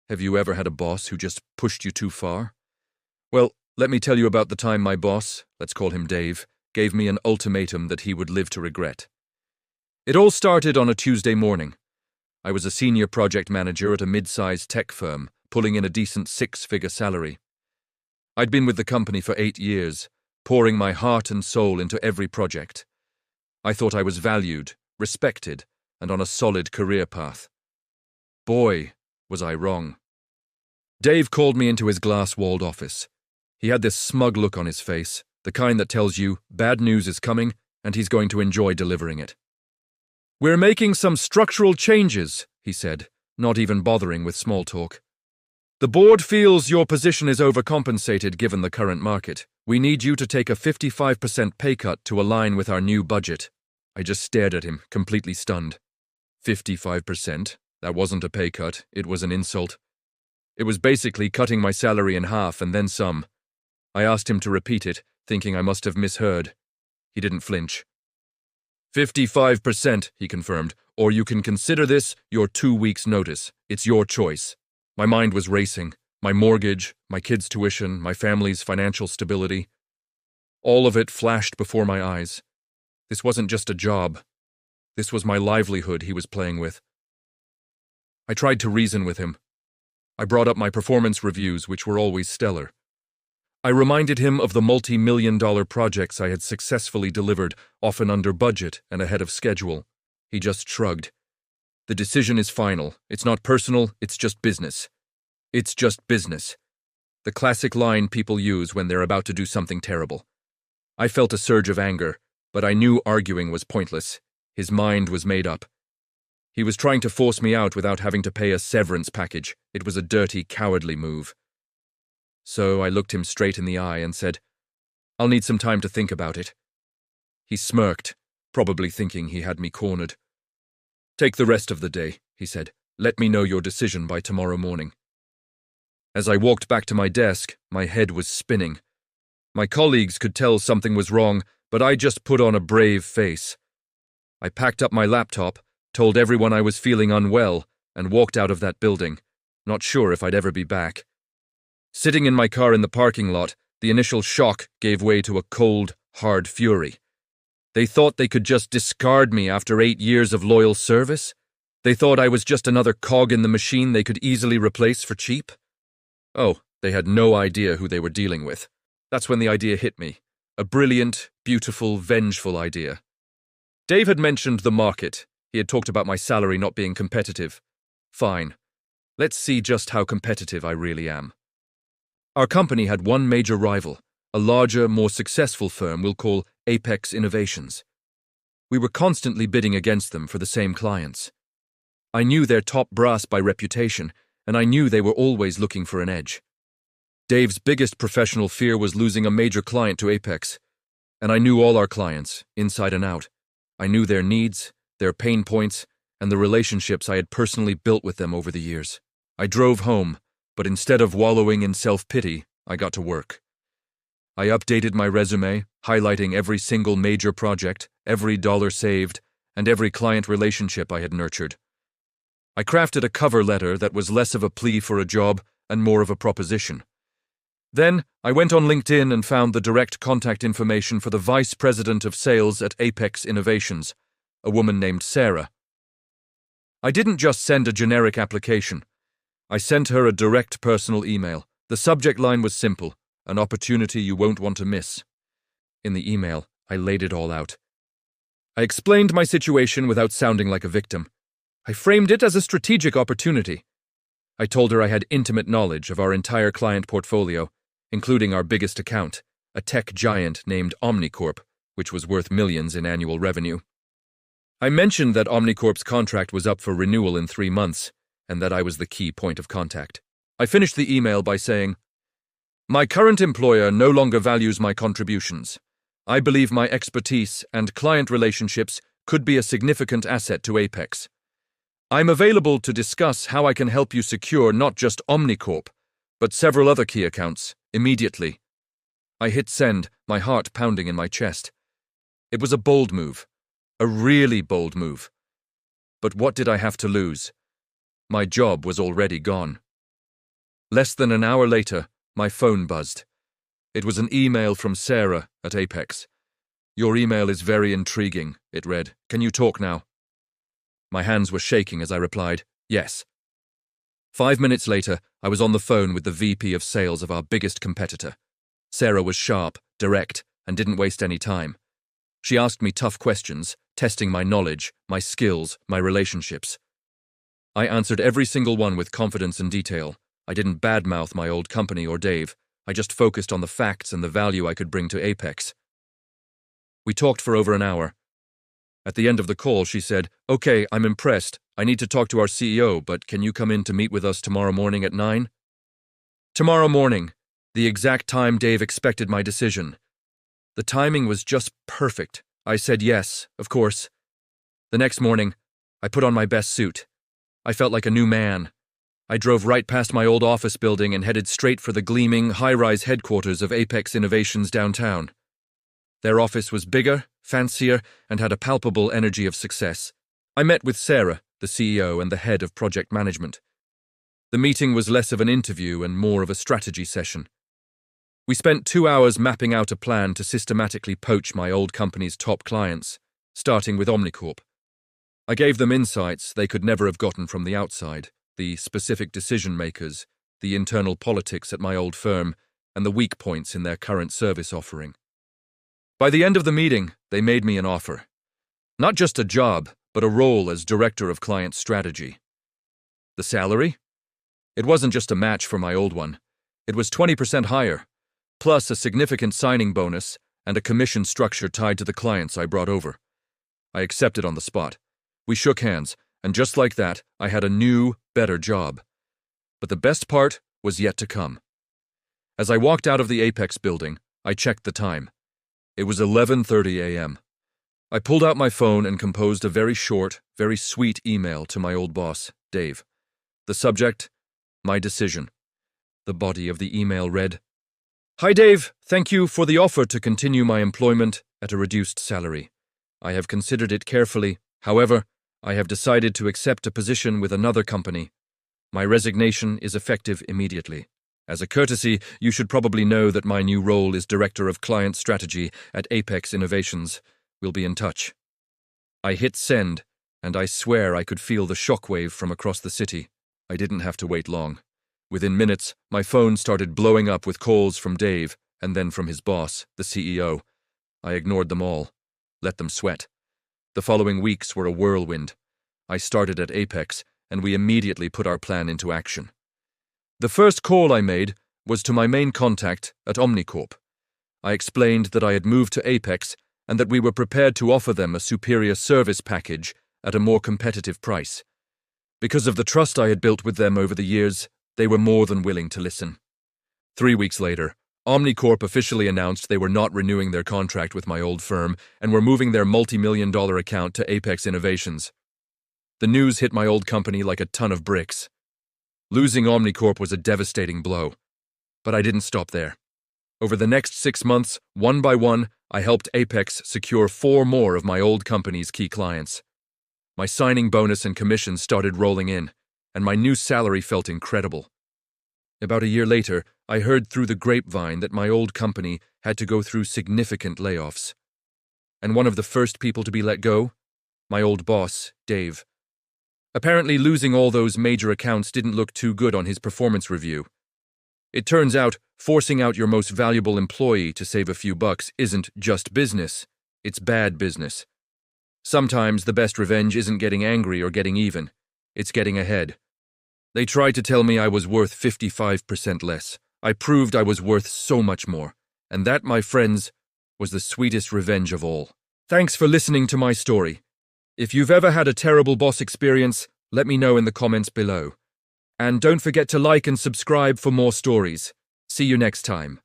Have you ever had a boss who just pushed you too far? Well, let me tell you about the time my boss, let's call him Dave, gave me an ultimatum that he would live to regret. It all started on a Tuesday morning. I was a senior project manager at a mid-sized tech firm, pulling in a decent six-figure salary. I'd been with the company for 8 years, pouring my heart and soul into every project. I thought I was valued, respected, and on a solid career path. Boy, was I wrong. Dave called me into his glass-walled office. He had this smug look on his face, the kind that tells you bad news is coming and he's going to enjoy delivering it. "We're making some structural changes," he said, not even bothering with small talk. "The board feels your position is overcompensated given the current market. We need you to take a 55% pay cut to align with our new budget." I just stared at him, completely stunned. 55%? That wasn't a pay cut, it was an insult. It was basically cutting my salary in half and then some. I asked him to repeat it, thinking I must have misheard. He didn't flinch. 55%, he confirmed, "or you can consider this your 2 weeks' notice. It's your choice." My mind was racing. My mortgage, my kids' tuition, my family's financial stability. All of it flashed before my eyes. This wasn't just a job. This was my livelihood he was playing with. I tried to reason with him. I brought up my performance reviews, which were always stellar. I reminded him of the multi-million-dollar projects I had successfully delivered, often under budget and ahead of schedule. He just shrugged. "The decision is final. It's not personal, it's just business." It's just business. The classic line people use when they're about to do something terrible. I felt a surge of anger, but I knew arguing was pointless. His mind was made up. He was trying to force me out without having to pay a severance package. It was a dirty, cowardly move. So I looked him straight in the eye and said, "I'll need some time to think about it." He smirked, probably thinking he had me cornered. "Take the rest of the day," he said. "Let me know your decision by tomorrow morning." As I walked back to my desk, my head was spinning. My colleagues could tell something was wrong, but I just put on a brave face. I packed up my laptop, told everyone I was feeling unwell, and walked out of that building, not sure if I'd ever be back. Sitting in my car in the parking lot, the initial shock gave way to a cold, hard fury. They thought they could just discard me after 8 years of loyal service? They thought I was just another cog in the machine they could easily replace for cheap? Oh, they had no idea who they were dealing with. That's when the idea hit me. A brilliant, beautiful, vengeful idea. Dave had mentioned the market. He had talked about my salary not being competitive. Fine. Let's see just how competitive I really am. Our company had one major rival, a larger, more successful firm we'll call Apex Innovations. We were constantly bidding against them for the same clients. I knew their top brass by reputation, and I knew they were always looking for an edge. Dave's biggest professional fear was losing a major client to Apex, and I knew all our clients, inside and out. I knew their needs, their pain points, and the relationships I had personally built with them over the years. I drove home, but instead of wallowing in self-pity, I got to work. I updated my resume, highlighting every single major project, every dollar saved, and every client relationship I had nurtured. I crafted a cover letter that was less of a plea for a job and more of a proposition. Then, I went on LinkedIn and found the direct contact information for the Vice President of Sales at Apex Innovations, a woman named Sarah. I didn't just send a generic application. I sent her a direct personal email. The subject line was simple, an opportunity you won't want to miss. In the email, I laid it all out. I explained my situation without sounding like a victim. I framed it as a strategic opportunity. I told her I had intimate knowledge of our entire client portfolio, including our biggest account, a tech giant named Omnicorp, which was worth millions in annual revenue. I mentioned that Omnicorp's contract was up for renewal in 3 months, and that I was the key point of contact. I finished the email by saying, "My current employer no longer values my contributions. I believe my expertise and client relationships could be a significant asset to Apex. I'm available to discuss how I can help you secure not just Omnicorp, but several other key accounts, immediately." I hit send, my heart pounding in my chest. It was a bold move. A really bold move. But what did I have to lose? My job was already gone. Less than an hour later, my phone buzzed. It was an email from Sarah at Apex. "Your email is very intriguing," it read. "Can you talk now?" My hands were shaking as I replied, "Yes." 5 minutes later, I was on the phone with the VP of sales of our biggest competitor. Sarah was sharp, direct, and didn't waste any time. She asked me tough questions, testing my knowledge, my skills, my relationships. I answered every single one with confidence and detail. I didn't badmouth my old company or Dave. I just focused on the facts and the value I could bring to Apex. We talked for over an hour. At the end of the call, she said, "Okay, I'm impressed. I need to talk to our CEO, but can you come in to meet with us tomorrow morning at 9? Tomorrow morning, the exact time Dave expected my decision. The timing was just perfect. I said yes, of course. The next morning, I put on my best suit. I felt like a new man. I drove right past my old office building and headed straight for the gleaming, high-rise headquarters of Apex Innovations downtown. Their office was bigger, fancier, and had a palpable energy of success. I met with Sarah, the CEO and the head of project management. The meeting was less of an interview and more of a strategy session. We spent 2 hours mapping out a plan to systematically poach my old company's top clients, starting with Omnicorp. I gave them insights they could never have gotten from the outside, the specific decision-makers, the internal politics at my old firm, and the weak points in their current service offering. By the end of the meeting, they made me an offer. Not just a job, but a role as Director of Client Strategy. The salary? It wasn't just a match for my old one. It was 20% higher, plus a significant signing bonus and a commission structure tied to the clients I brought over. I accepted on the spot. We shook hands, and just like that, I had a new, better job. But the best part was yet to come. As I walked out of the Apex building, I checked the time. It was 11:30 a.m. I pulled out my phone and composed a very short, very sweet email to my old boss, Dave. The subject, my decision. The body of the email read, "Hi Dave, thank you for the offer to continue my employment at a reduced salary. I have considered it carefully. However, I have decided to accept a position with another company. My resignation is effective immediately. As a courtesy, you should probably know that my new role is Director of Client Strategy at Apex Innovations. We'll be in touch." I hit send, and I swear I could feel the shockwave from across the city. I didn't have to wait long. Within minutes, my phone started blowing up with calls from Dave, and then from his boss, the CEO. I ignored them all, let them sweat. The following weeks were a whirlwind. I started at Apex, and we immediately put our plan into action. The first call I made was to my main contact at Omnicorp. I explained that I had moved to Apex and that we were prepared to offer them a superior service package at a more competitive price. Because of the trust I had built with them over the years, they were more than willing to listen. 3 weeks later, Omnicorp officially announced they were not renewing their contract with my old firm and were moving their multi-million-dollar account to Apex Innovations. The news hit my old company like a ton of bricks. Losing Omnicorp was a devastating blow. But I didn't stop there. Over the next 6 months, one by one, I helped Apex secure 4 more of my old company's key clients. My signing bonus and commissions started rolling in, and my new salary felt incredible. About a year later, I heard through the grapevine that my old company had to go through significant layoffs. And one of the first people to be let go? My old boss, Dave. Apparently losing all those major accounts didn't look too good on his performance review. It turns out, forcing out your most valuable employee to save a few bucks isn't just business, it's bad business. Sometimes the best revenge isn't getting angry or getting even, it's getting ahead. They tried to tell me I was worth 55% less. I proved I was worth so much more. And that, my friends, was the sweetest revenge of all. Thanks for listening to my story. If you've ever had a terrible boss experience, let me know in the comments below. And don't forget to like and subscribe for more stories. See you next time.